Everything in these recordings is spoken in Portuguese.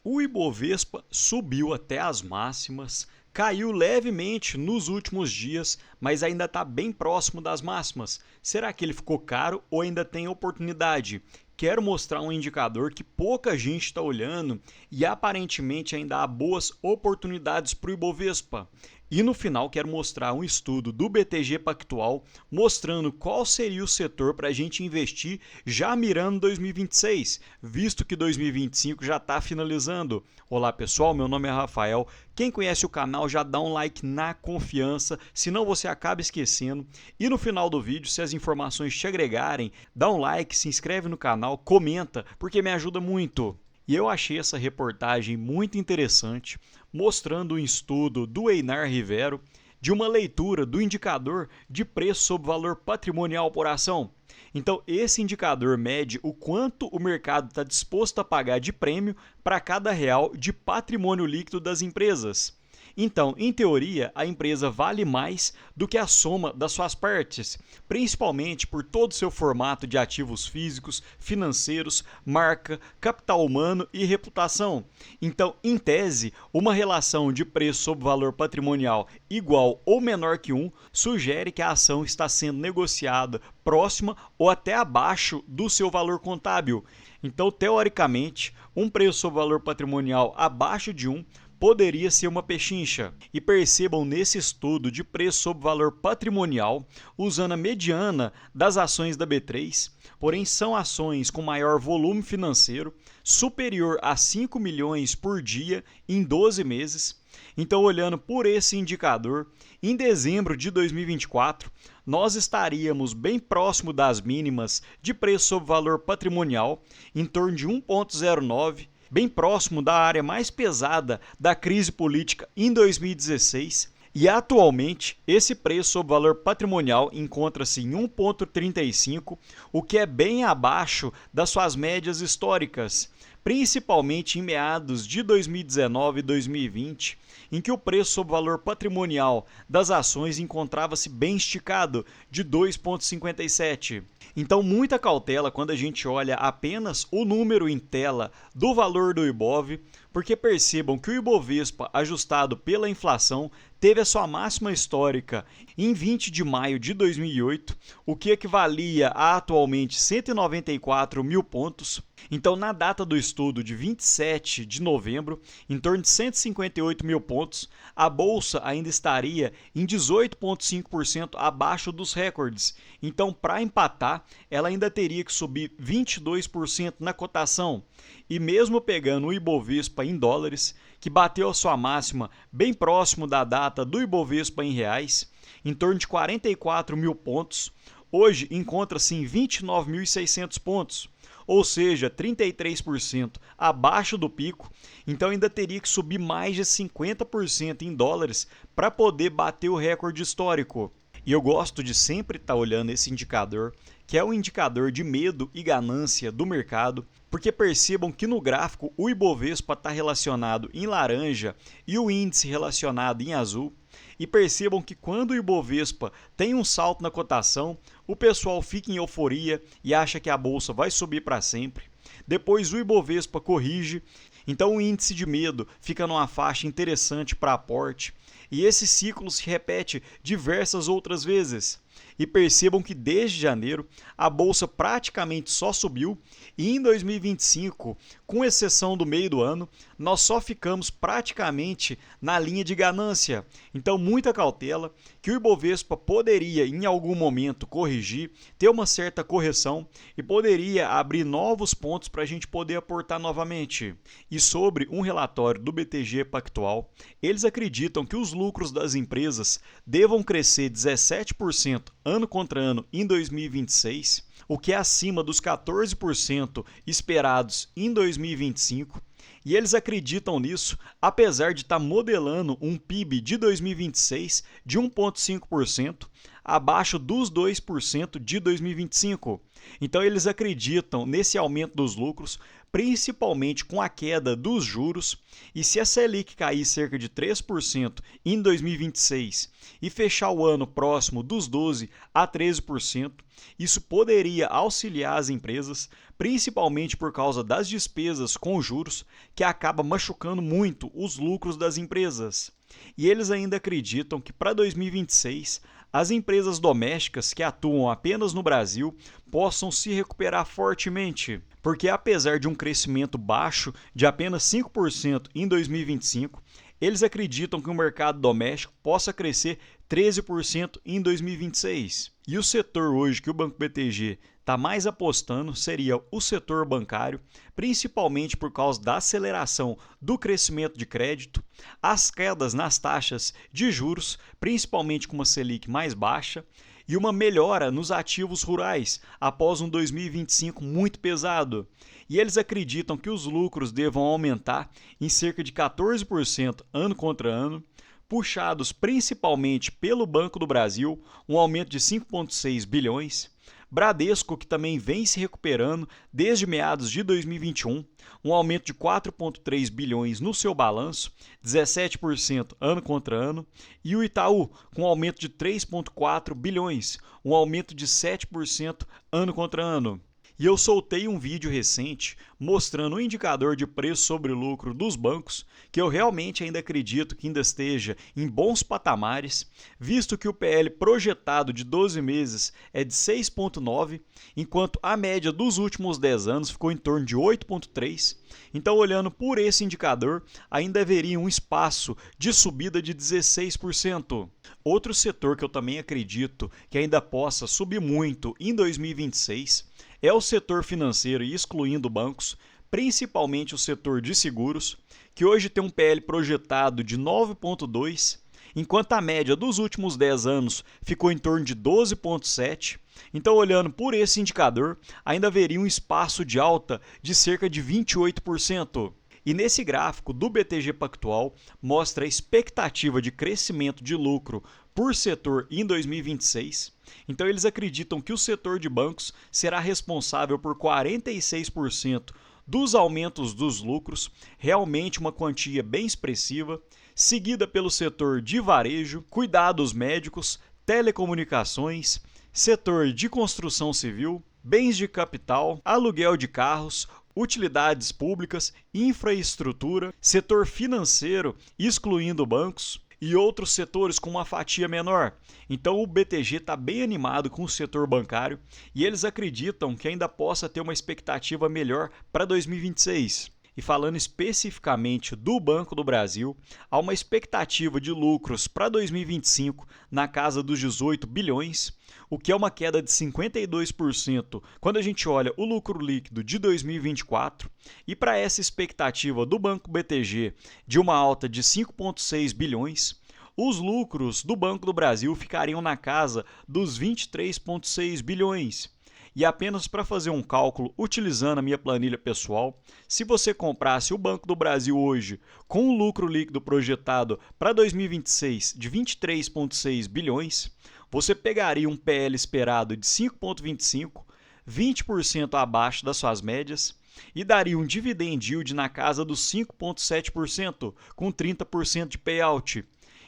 O Ibovespa subiu até as máximas, caiu levemente nos últimos dias, mas ainda está bem próximo das máximas. Será que ele ficou caro ou ainda tem oportunidade? Quero mostrar um indicador que pouca gente está olhando e aparentemente ainda há boas oportunidades para o Ibovespa. E no final quero mostrar um estudo do BTG Pactual mostrando qual seria o setor para a gente investir já mirando 2026, visto que 2025 já está finalizando. Olá pessoal, meu nome é Rafael. Quem conhece o canal já dá um like na confiança, senão você acaba esquecendo. E no final do vídeo, se as informações te agregarem, dá um like, se inscreve no canal, comenta, porque me ajuda muito. E eu achei essa reportagem muito interessante, mostrando um estudo do Einar Rivero de uma leitura do indicador de preço sobre valor patrimonial por ação. Então, esse indicador mede o quanto o mercado está disposto a pagar de prêmio para cada real de patrimônio líquido das empresas. Então, em teoria, a empresa vale mais do que a soma das suas partes, principalmente por todo o seu formato de ativos físicos, financeiros, marca, capital humano e reputação. Então, em tese, uma relação de preço sobre valor patrimonial igual ou menor que 1 sugere que a ação está sendo negociada próxima ou até abaixo do seu valor contábil. Então, teoricamente, um preço sobre valor patrimonial abaixo de 1 poderia ser uma pechincha. E percebam nesse estudo de preço sobre valor patrimonial, usando a mediana das ações da B3, porém são ações com maior volume financeiro, superior a 5 milhões por dia em 12 meses. Então, olhando por esse indicador, em dezembro de 2024, nós estaríamos bem próximo das mínimas de preço sobre valor patrimonial, em torno de 1,09, bem próximo da área mais pesada da crise política em 2016, e atualmente esse preço sobre valor patrimonial encontra-se em 1,35, o que é bem abaixo das suas médias históricas, principalmente em meados de 2019 e 2020, em que o preço sobre valor patrimonial das ações encontrava-se bem esticado, de 2,57. Então, muita cautela quando a gente olha apenas o número em tela do valor do Ibov, porque percebam que o Ibovespa, ajustado pela inflação, teve a sua máxima histórica em 20 de maio de 2008, o que equivalia a atualmente 194 mil pontos. Então, na data do estudo de 27 de novembro, em torno de 158 mil pontos, a bolsa ainda estaria em 18,5% abaixo dos recordes. Então, para empatar, ela ainda teria que subir 22% na cotação. E mesmo pegando o Ibovespa em dólares, que bateu a sua máxima bem próximo da data do Ibovespa em reais, em torno de 44 mil pontos, hoje encontra-se em 29.600 pontos, ou seja, 33% abaixo do pico, então ainda teria que subir mais de 50% em dólares para poder bater o recorde histórico. E eu gosto de sempre estar olhando esse indicador, que é o indicador de medo e ganância do mercado, porque percebam que no gráfico o Ibovespa está relacionado em laranja e o índice relacionado em azul. E percebam que quando o Ibovespa tem um salto na cotação, o pessoal fica em euforia e acha que a bolsa vai subir para sempre. Depois o Ibovespa corrige, então o índice de medo fica numa faixa interessante para aporte. E esse ciclo se repete diversas outras vezes. E percebam que desde janeiro a bolsa praticamente só subiu e em 2025, com exceção do meio do ano, nós só ficamos praticamente na linha de ganância. Então, muita cautela, que o Ibovespa poderia em algum momento corrigir, ter uma certa correção e poderia abrir novos pontos para a gente poder aportar novamente. E sobre um relatório do BTG Pactual, eles acreditam que os lucros das empresas devam crescer 17% ano contra ano em 2026, o que é acima dos 14% esperados em 2025, e eles acreditam nisso apesar de estar modelando um PIB de 2026 de 1,5%, abaixo dos 2% de 2025. Então eles acreditam nesse aumento dos lucros, principalmente com a queda dos juros, e se a Selic cair cerca de 3% em 2026 e fechar o ano próximo dos 12% a 13%, isso poderia auxiliar as empresas, principalmente por causa das despesas com juros, que acaba machucando muito os lucros das empresas. E eles ainda acreditam que para 2026 as empresas domésticas que atuam apenas no Brasil possam se recuperar fortemente, porque apesar de um crescimento baixo de apenas 5% em 2025, eles acreditam que o mercado doméstico possa crescer 13% em 2026. E o setor hoje que o Banco BTG está mais apostando seria o setor bancário, principalmente por causa da aceleração do crescimento de crédito, as quedas nas taxas de juros, principalmente com uma Selic mais baixa, e uma melhora nos ativos rurais após um 2025 muito pesado. E eles acreditam que os lucros devam aumentar em cerca de 14% ano contra ano, puxados principalmente pelo Banco do Brasil, um aumento de 5,6 bilhões, Bradesco, que também vem se recuperando desde meados de 2021, um aumento de 4,3 bilhões no seu balanço, 17% ano contra ano, e o Itaú, com um aumento de 3,4 bilhões, um aumento de 7% ano contra ano. E eu soltei um vídeo recente mostrando o indicador de preço sobre lucro dos bancos, que eu realmente ainda acredito que ainda esteja em bons patamares, visto que o PL projetado de 12 meses é de 6,9, enquanto a média dos últimos 10 anos ficou em torno de 8,3. Então, olhando por esse indicador, ainda haveria um espaço de subida de 16%. Outro setor que eu também acredito que ainda possa subir muito em 2026 é o setor financeiro, excluindo bancos, principalmente o setor de seguros, que hoje tem um PL projetado de 9,2, enquanto a média dos últimos 10 anos ficou em torno de 12,7. Então, olhando por esse indicador, ainda haveria um espaço de alta de cerca de 28%. E nesse gráfico do BTG Pactual mostra a expectativa de crescimento de lucro por setor em 2026. Então eles acreditam que o setor de bancos será responsável por 46% dos aumentos dos lucros, realmente uma quantia bem expressiva, seguida pelo setor de varejo, cuidados médicos, telecomunicações, setor de construção civil, bens de capital, aluguel de carros, utilidades públicas, infraestrutura, setor financeiro, excluindo bancos, e outros setores com uma fatia menor. Então o BTG está bem animado com o setor bancário e eles acreditam que ainda possa ter uma expectativa melhor para 2026. E falando especificamente do Banco do Brasil, há uma expectativa de lucros para 2025 na casa dos 18 bilhões, o que é uma queda de 52% quando a gente olha o lucro líquido de 2024. E para essa expectativa do Banco BTG de uma alta de 5,6 bilhões, os lucros do Banco do Brasil ficariam na casa dos 23,6 bilhões. E apenas para fazer um cálculo utilizando a minha planilha pessoal, se você comprasse o Banco do Brasil hoje com um lucro líquido projetado para 2026 de 23,6 bilhões, você pegaria um PL esperado de 5,25, 20% abaixo das suas médias, e daria um dividend yield na casa dos 5,7%, com 30% de payout.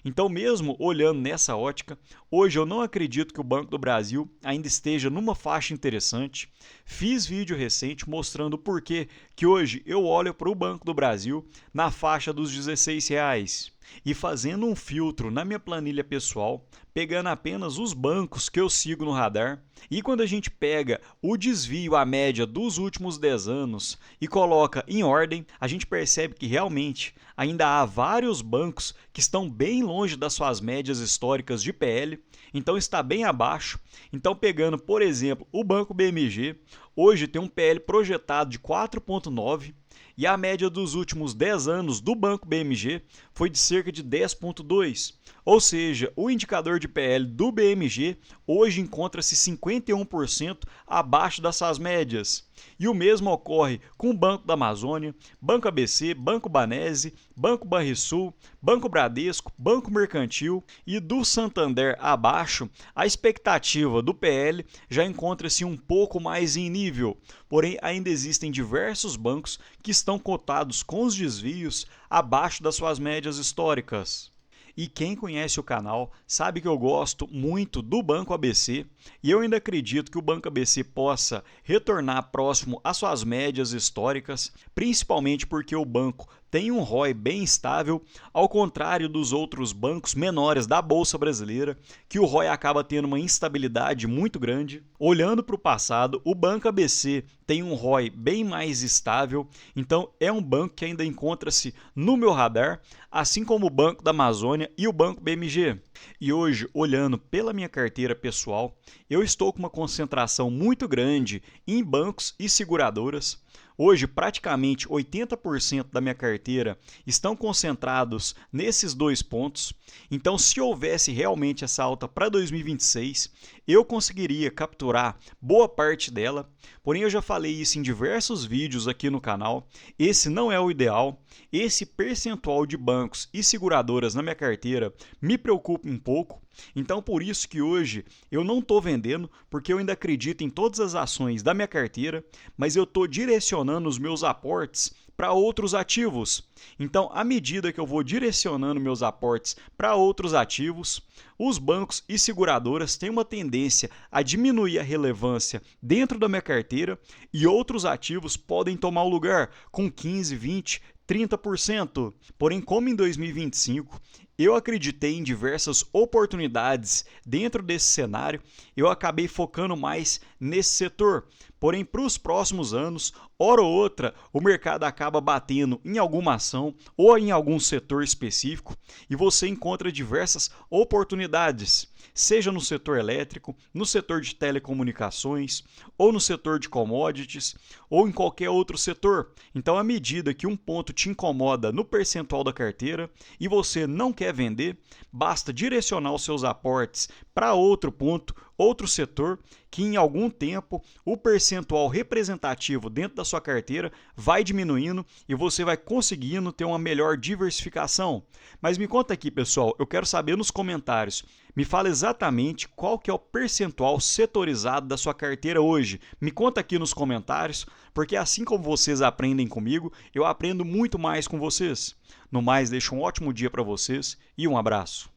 Então, mesmo olhando nessa ótica, hoje eu não acredito que o Banco do Brasil ainda esteja numa faixa interessante. Fiz vídeo recente mostrando o porquê que hoje eu olho para o Banco do Brasil na faixa dos R$16. E fazendo um filtro na minha planilha pessoal, pegando apenas os bancos que eu sigo no radar, e quando a gente pega o desvio à média dos últimos 10 anos e coloca em ordem, a gente percebe que realmente ainda há vários bancos que estão bem longe das suas médias históricas de PL, então está bem abaixo. Então, pegando, por exemplo, o Banco BMG, hoje tem um PL projetado de 4,9, e a média dos últimos 10 anos do Banco BMG foi de cerca de 10,2, Ou seja, o indicador de PL do BMG hoje encontra-se 51% abaixo dessas médias. E o mesmo ocorre com o Banco da Amazônia, Banco ABC, Banco Banese, Banco Banrisul, Banco Bradesco, Banco Mercantil e do Santander abaixo, a expectativa do PL já encontra-se um pouco mais em nível, porém ainda existem diversos bancos que estão cotados com os desvios abaixo das suas médias históricas. E quem conhece o canal sabe que eu gosto muito do Banco ABC e eu ainda acredito que o Banco ABC possa retornar próximo às suas médias históricas, principalmente porque o banco tem um ROI bem estável, ao contrário dos outros bancos menores da Bolsa Brasileira, que o ROI acaba tendo uma instabilidade muito grande. Olhando para o passado, o Banco ABC tem um ROI bem mais estável, então é um banco que ainda encontra-se no meu radar, assim como o Banco da Amazônia e o Banco BMG. E hoje, olhando pela minha carteira pessoal, eu estou com uma concentração muito grande em bancos e seguradoras. Hoje, praticamente 80% da minha carteira estão concentrados nesses dois pontos. Então, se houvesse realmente essa alta para 2026, eu conseguiria capturar boa parte dela. Porém, eu já falei isso em diversos vídeos aqui no canal. Esse não é o ideal. Esse percentual de bancos e seguradoras na minha carteira me preocupa um pouco. Então, por isso que hoje eu não estou vendendo, porque eu ainda acredito em todas as ações da minha carteira, mas eu estou direcionando os meus aportes para outros ativos. Então, à medida que eu vou direcionando meus aportes para outros ativos, os bancos e seguradoras têm uma tendência a diminuir a relevância dentro da minha carteira e outros ativos podem tomar o lugar com 15, 20, 30%. Porém, como em 2025 eu acreditei em diversas oportunidades dentro desse cenário, eu acabei focando mais nesse setor. Porém, para os próximos anos, hora ou outra, o mercado acaba batendo em alguma ação ou em algum setor específico e você encontra diversas oportunidades, seja no setor elétrico, no setor de telecomunicações, ou no setor de commodities, ou em qualquer outro setor. Então, à medida que um ponto te incomoda no percentual da carteira e você não quer vender, basta direcionar os seus aportes para outro ponto, outro setor, que em algum tempo o percentual representativo dentro da sua carteira vai diminuindo e você vai conseguindo ter uma melhor diversificação. Mas me conta aqui, pessoal, eu quero saber nos comentários. Me fala exatamente qual que é o percentual setorizado da sua carteira hoje. Me conta aqui nos comentários, porque assim como vocês aprendem comigo, eu aprendo muito mais com vocês. No mais, deixo um ótimo dia para vocês e um abraço.